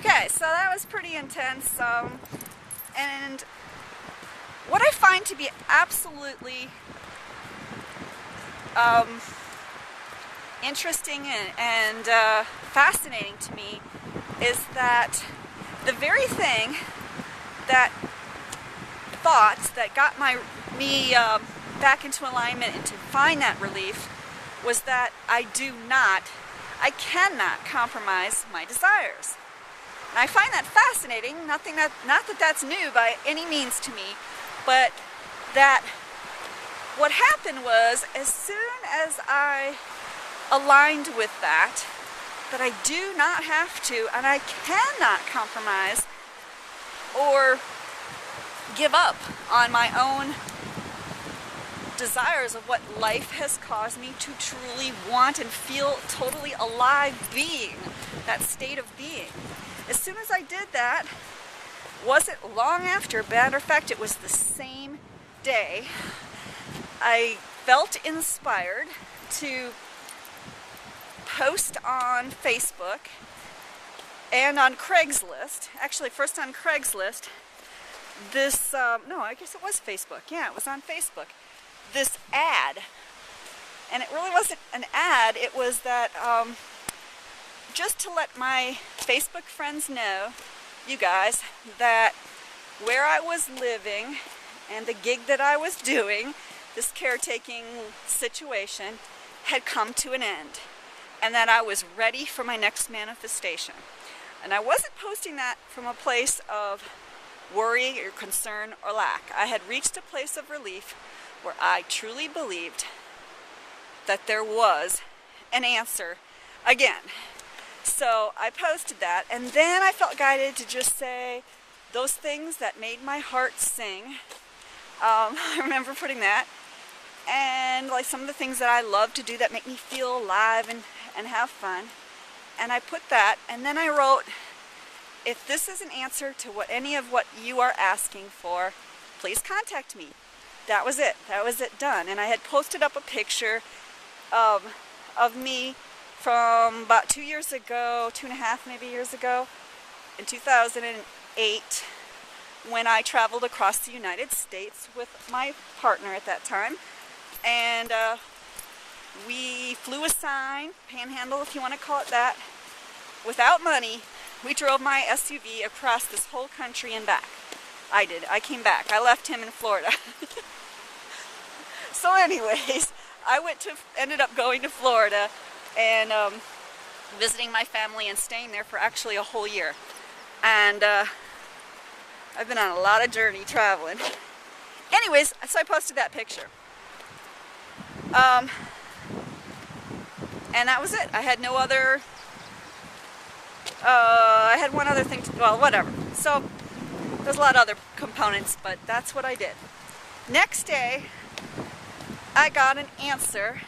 Okay, so that was pretty intense, and what I find to be absolutely interesting and fascinating to me is that the very thing that got me back into alignment and to find that relief was that I cannot compromise my desires. And I find that fascinating. Not that that's new by any means to me, but that what happened was, as soon as I aligned with that I do not have to and I cannot compromise or give up on my own desires of what life has caused me to truly want and feel totally alive being, that state of being. As soon as I did that, wasn't long after, matter of fact, it was the same day, I felt inspired to post on Facebook and on Craigslist, actually first on Craigslist, this, no, I guess it was Facebook, yeah, it was on Facebook, this ad, and it really wasn't an ad, it was that, just to let my Facebook friends know, you guys, that where I was living and the gig that I was doing, this caretaking situation, had come to an end, and that I was ready for my next manifestation. And I wasn't posting that from a place of worry or concern or lack. I had reached a place of relief where I truly believed that there was an answer again. So I posted that, and then I felt guided to just say those things that made my heart sing. I remember putting that, and like some of the things that I love to do that make me feel alive and have fun. And I put that, and then I wrote, if this is an answer to any of what you are asking for, please contact me. That was it. That was it done. And I had posted up a picture of me from about 2 years ago, 2.5 maybe years ago, in 2008, when I traveled across the United States with my partner at that time. And we flew a sign, panhandle if you want to call it that, without money. We drove my SUV across this whole country and back. I did. I came back. I left him in Florida. So anyways, ended up going to Florida and visiting my family and staying there for actually a whole year. And I've been on a lot of journey traveling. Anyways, so I posted that picture. And that was it. I had no other, I had one other thing well, whatever. So there's a lot of other components, but that's what I did. Next day, I got an answer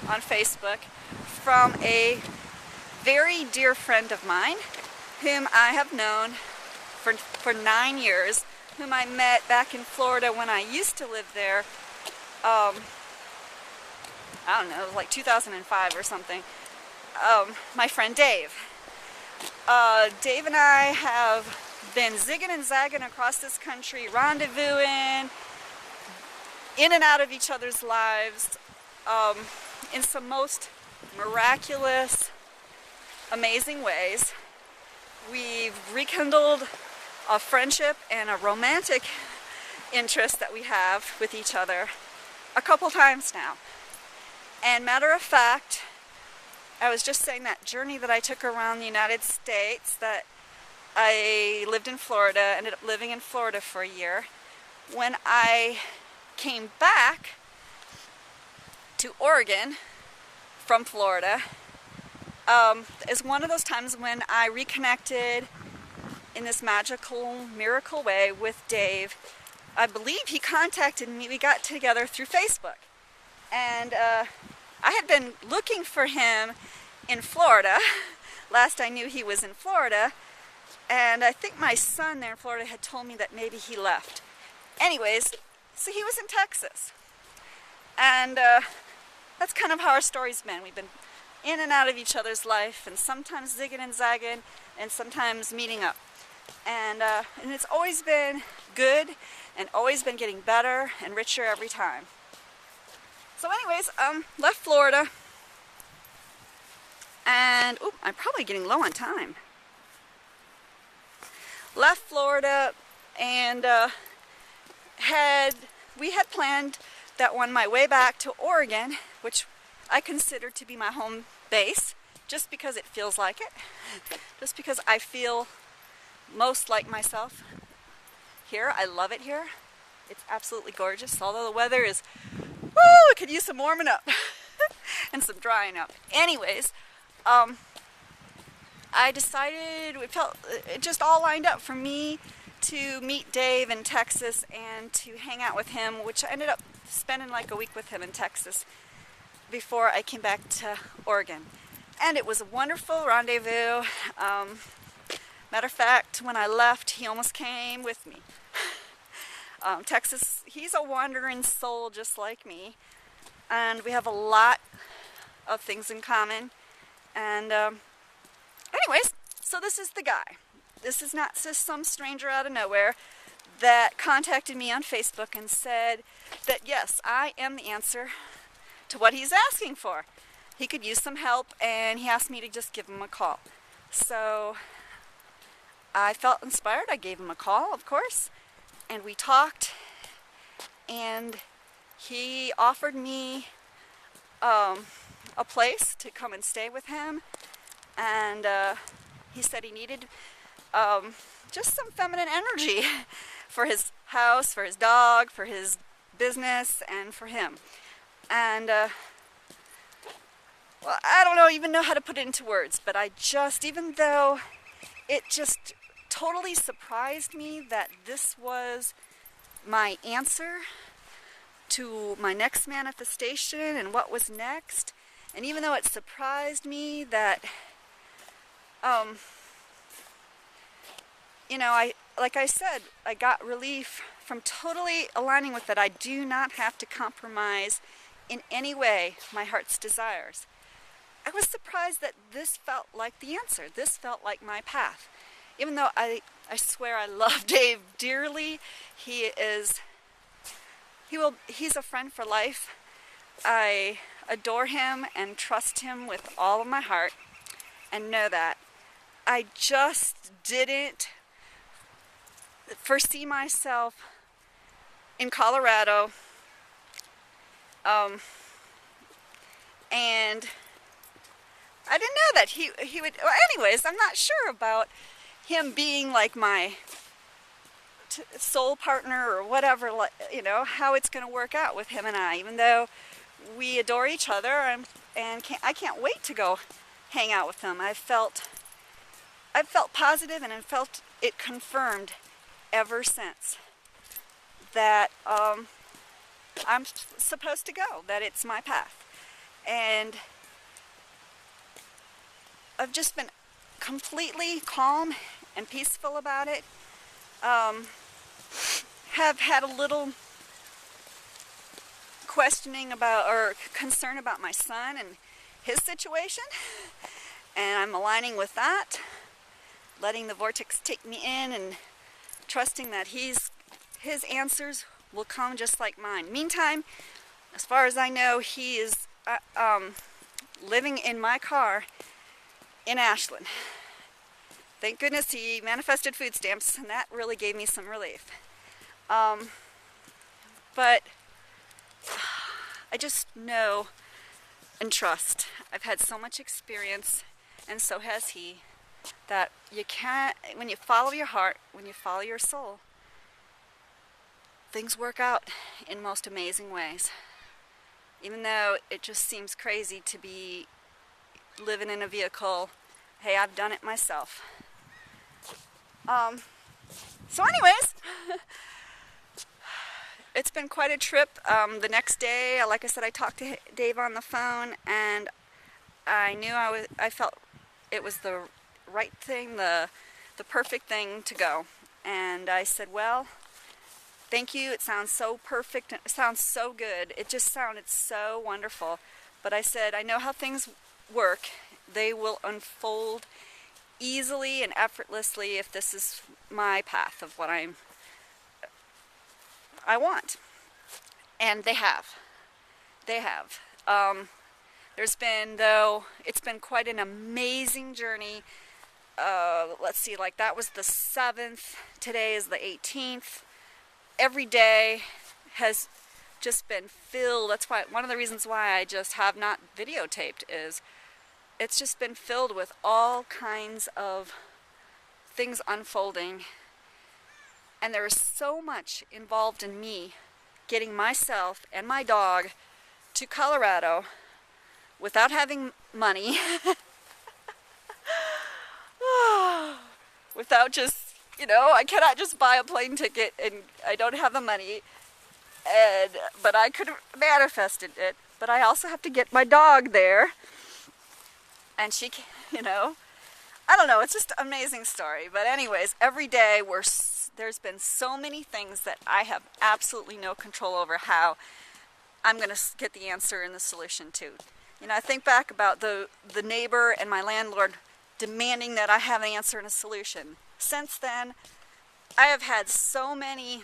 on Facebook from a very dear friend of mine, whom I have known for 9 years, whom I met back in Florida when I used to live there. I don't know, it was like 2005 or something. My friend Dave. Dave and I have been zigging and zagging across this country, rendezvousing, in and out of each other's lives, in some most miraculous, amazing ways. We've rekindled a friendship and a romantic interest that we have with each other a couple times now. And matter of fact, I was just saying that journey that I took around the United States, that I lived in Florida, ended up living in Florida for a year. When I came back to Oregon from Florida, is one of those times when I reconnected in this magical, miracle way with Dave. I believe he contacted me. We got together through Facebook. And I had been looking for him in Florida. Last I knew he was in Florida. And I think my son there in Florida had told me that maybe he left. Anyways, so he was in Texas. And that's kind of how our story's been. We've been in and out of each other's life, and sometimes zigging and zagging, and sometimes meeting up. And it's always been good, and always been getting better and richer every time. So anyways, left Florida, and I'm probably getting low on time. Left Florida, and we had planned that on my way back to Oregon, which I consider to be my home base, just because it feels like it, just because I feel most like myself here. I love it here. It's absolutely gorgeous, although the weather is, woo, it could use some warming up and some drying up. Anyways, I decided, it just all lined up for me to meet Dave in Texas and to hang out with him, which I ended up spending like a week with him in Texas before I came back to Oregon. And it was a wonderful rendezvous. Matter of fact, when I left, he almost came with me. Texas, he's a wandering soul just like me, and we have a lot of things in common. And anyways, so this is the guy. This is not just some stranger out of nowhere that contacted me on Facebook and said that yes, I am the answer to what he's asking for. He could use some help, and he asked me to just give him a call. So I felt inspired. I gave him a call, of course, and we talked, and he offered me a place to come and stay with him, and he said he needed just some feminine energy for his house, for his dog, for his business, and for him. And well, I don't even know how to put it into words, but even though it just totally surprised me that this was my answer to my next manifestation and what was next, and even though it surprised me that like I said, I got relief from totally aligning with that. I do not have to compromise in any way my heart's desires. I was surprised that this felt like the answer. This felt like my path. Even though I swear I love Dave dearly, he's a friend for life. I adore him and trust him with all of my heart, and know that. I just didn't foresee myself in Colorado, and I didn't know that he would. Well, anyways, I'm not sure about him being like my soul partner or whatever. How it's going to work out with him and I. Even though we adore each other, and I can't wait to go hang out with him. I felt positive, and I felt it confirmed ever since that I'm supposed to go, that it's my path. And I've just been completely calm and peaceful about it. Have had a little questioning about, or concern about my son and his situation, and I'm aligning with that, letting the vortex take me in, and trusting that his answers will come just like mine. Meantime, as far as I know, he is living in my car in Ashland. Thank goodness he manifested food stamps, and that really gave me some relief. But I just know and trust. I've had so much experience, and so has he, that you can't, when you follow your heart, when you follow your soul, things work out in most amazing ways. Even though it just seems crazy to be living in a vehicle, hey, I've done it myself. So anyways, it's been quite a trip. The next day, like I said, I talked to Dave on the phone, and I knew I felt it was the right thing, the perfect thing to go. And I said, well, thank you. It sounds so perfect. It sounds so good. It just sounded so wonderful. But I said, I know how things work, they will unfold easily and effortlessly if this is my path of what I want. And they have. They have. There's been, though, it's been quite an amazing journey. Let's see, like that was the 7th. Today is the 18th. Every day has just been filled. That's why, one of the reasons why I just have not videotaped is it's just been filled with all kinds of things unfolding. And there is so much involved in me getting myself and my dog to Colorado without having money. Without just, I cannot just buy a plane ticket and I don't have the money. But I could have manifested it. But I also have to get my dog there. And she, I don't know, it's just an amazing story. But anyways, every day there's been so many things that I have absolutely no control over how I'm going to get the answer and the solution to. I think back about the neighbor and my landlord demanding that I have an answer and a solution. Since then, I have had so many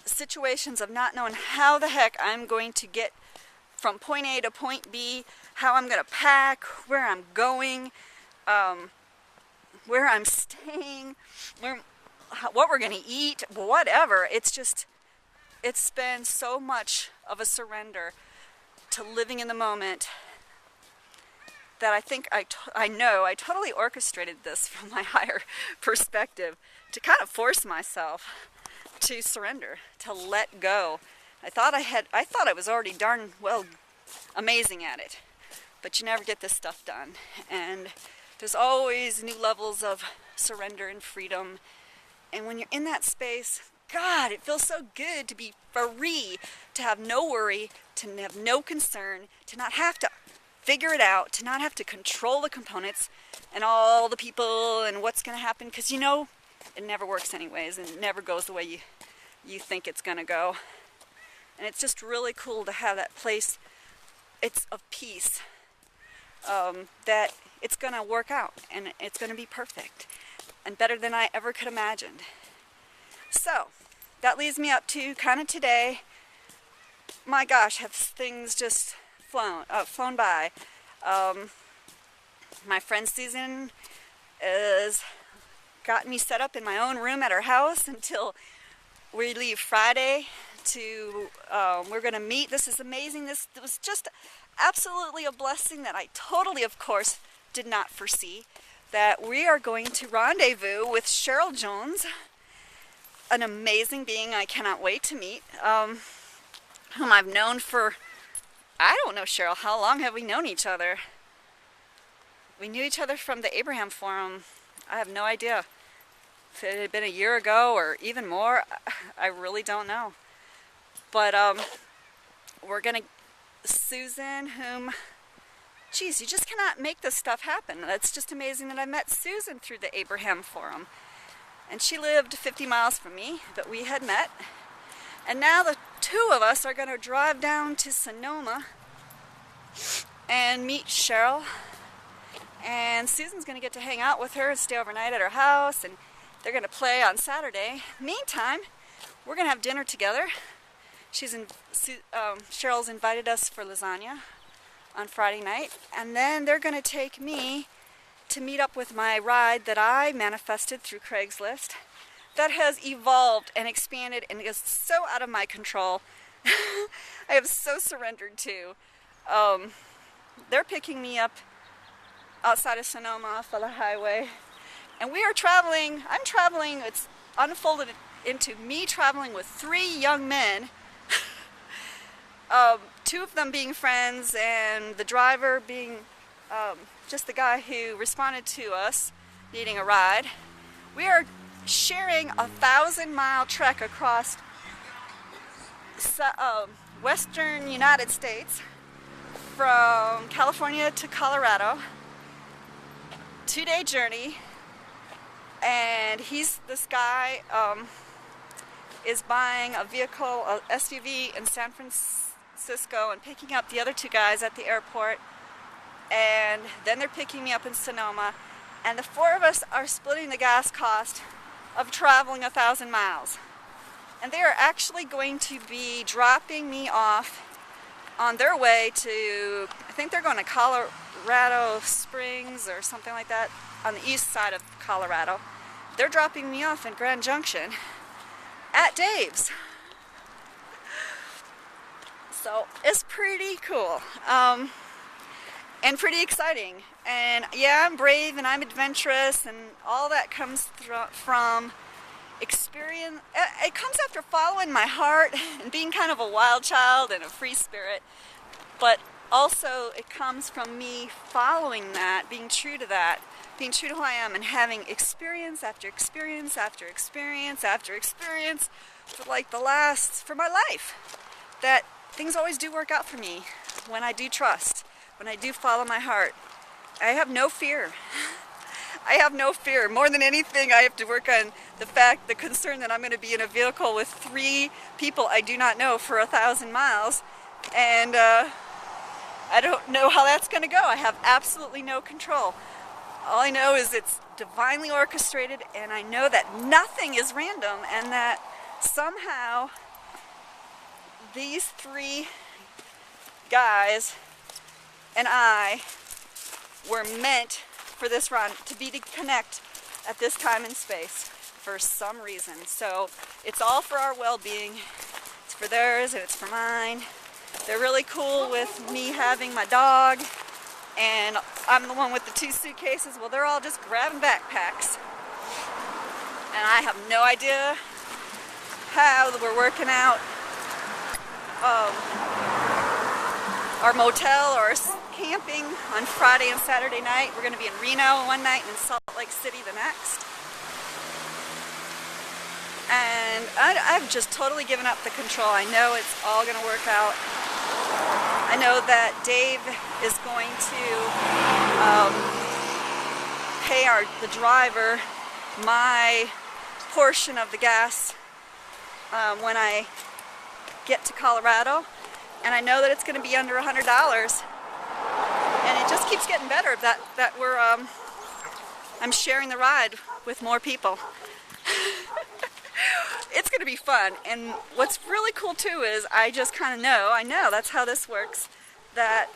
situations of not knowing how the heck I'm going to get from point A to point B, how I'm going to pack, where I'm going, where I'm staying, what we're going to eat, whatever. It's been so much of a surrender to living in the moment that I think I know I totally orchestrated this from my higher perspective to kind of force myself to surrender, to let go. I thought I was already darn well amazing at it, but you never get this stuff done. And there's always new levels of surrender and freedom. And when you're in that space, God, it feels so good to be free, to have no worry, to have no concern, to not have to figure it out, to not have to control the components and all the people and what's going to happen, because it never works anyways, and it never goes the way you think it's going to go. And it's just really cool to have that place, it's of peace, that it's going to work out, and it's going to be perfect, and better than I ever could imagine. So, that leads me up to kind of today. My gosh, have things just flown by. My friend Susan has got me set up in my own room at her house until we leave Friday we're going to meet. This is amazing. This was just absolutely a blessing that I totally, of course, did not foresee. That we are going to rendezvous with Cheryl Jones, an amazing being I cannot wait to meet, whom I've known for, I don't know, Cheryl, how long have we known each other? We knew each other from the Abraham Forum. I have no idea. If it had been a year ago or even more, I really don't know. But we're going to, Susan, geez, you just cannot make this stuff happen. That's just amazing that I met Susan through the Abraham Forum. And she lived 50 miles from me, but we had met. And now the two of us are going to drive down to Sonoma and meet Cheryl. And Susan's going to get to hang out with her and stay overnight at her house. And they're going to play on Saturday. Meantime, we're going to have dinner together. Cheryl's invited us for lasagna on Friday night. And then they're going to take me to meet up with my ride that I manifested through Craigslist that has evolved and expanded and is so out of my control. I have so surrendered to. They're picking me up outside of Sonoma off of the highway. And we are traveling, it's unfolded into me traveling with 3 young men. 2 of them being friends and the driver being just the guy who responded to us needing a ride. We are sharing a 1,000-mile trek across western United States from California to Colorado. 2-day journey, and this guy is buying a vehicle, a SUV in Francisco and picking up the other two guys at the airport, and then they're picking me up in Sonoma, and the four of us are splitting the gas cost of traveling 1,000 miles. And they are actually going to be dropping me off on their way to, I think they're going to Colorado Springs or something like that, on the east side of Colorado. They're dropping me off in Grand Junction at Dave's. So it's pretty cool, and pretty exciting. And yeah, I'm brave and I'm adventurous, and all that comes from experience. It comes after following my heart and being kind of a wild child and a free spirit, but also it comes from me following that, being true to that, being true to who I am, and having experience after experience after experience after experience for for my life, that things always do work out for me when I do trust, when I do follow my heart. I have no fear. I have no fear. More than anything, I have to work on the concern that I'm going to be in a vehicle with 3 people I do not know for 1,000 miles, and I don't know how that's going to go. I have absolutely no control. All I know is it's divinely orchestrated, and I know that nothing is random, and that somehow these 3 guys and I were meant for this run, to connect at this time and space for some reason. So it's all for our well-being. It's for theirs and it's for mine. They're really cool with me having my dog, and I'm the one with the 2 suitcases. Well, they're all just grabbing backpacks, and I have no idea how we're working out our motel or camping on Friday and Saturday night. We're going to be in Reno one night and in Salt Lake City the next. And I've just totally given up the control. I know it's all going to work out. I know that Dave is going to pay the driver my portion of the gas when I get to Colorado. And I know that it's going to be under $100. And it just keeps getting better that we're I'm sharing the ride with more people. It's going to be fun. And what's really cool too is I know that's how this works, that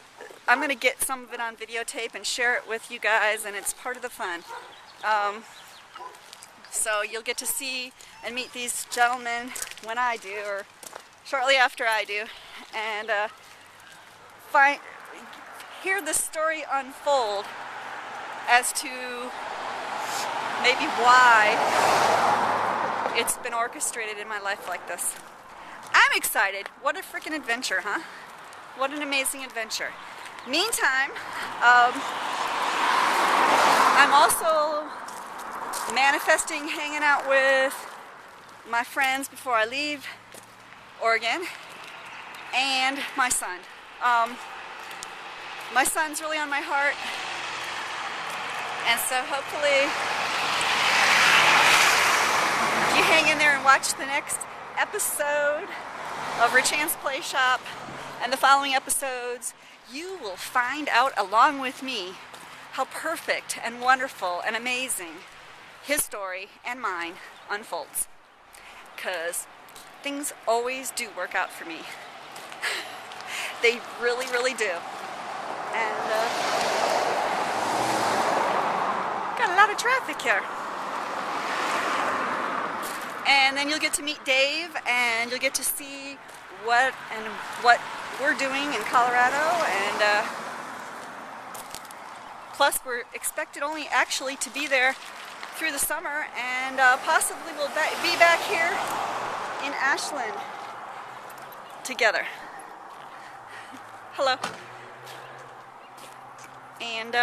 I'm going to get some of it on videotape and share it with you guys, and it's part of the fun. So you'll get to see and meet these gentlemen when I do, or shortly after I do, and hear the story unfold as to maybe why it's been orchestrated in my life like this. I'm excited. What a freaking adventure, huh? What an amazing adventure. Meantime, I'm also manifesting hanging out with my friends before I leave Oregon, and my son. My son's really on my heart, and so hopefully if you hang in there and watch the next episode of Richann's Play Shop and the following episodes, you will find out along with me how perfect and wonderful and amazing his story and mine unfolds. Because things always do work out for me. They really, really do. And got a lot of traffic here. And then you'll get to meet Dave, and you'll get to see what we're doing in Colorado, and plus we're expected only actually to be there through the summer, and possibly we'll be back here in Ashland together. Hello. And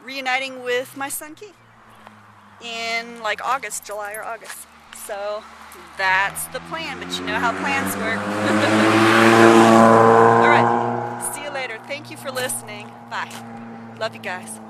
reuniting with my son Keith in like July or August. So that's the plan, but you know how plans work. All right, see you later. Thank you for listening. Bye. Love you guys.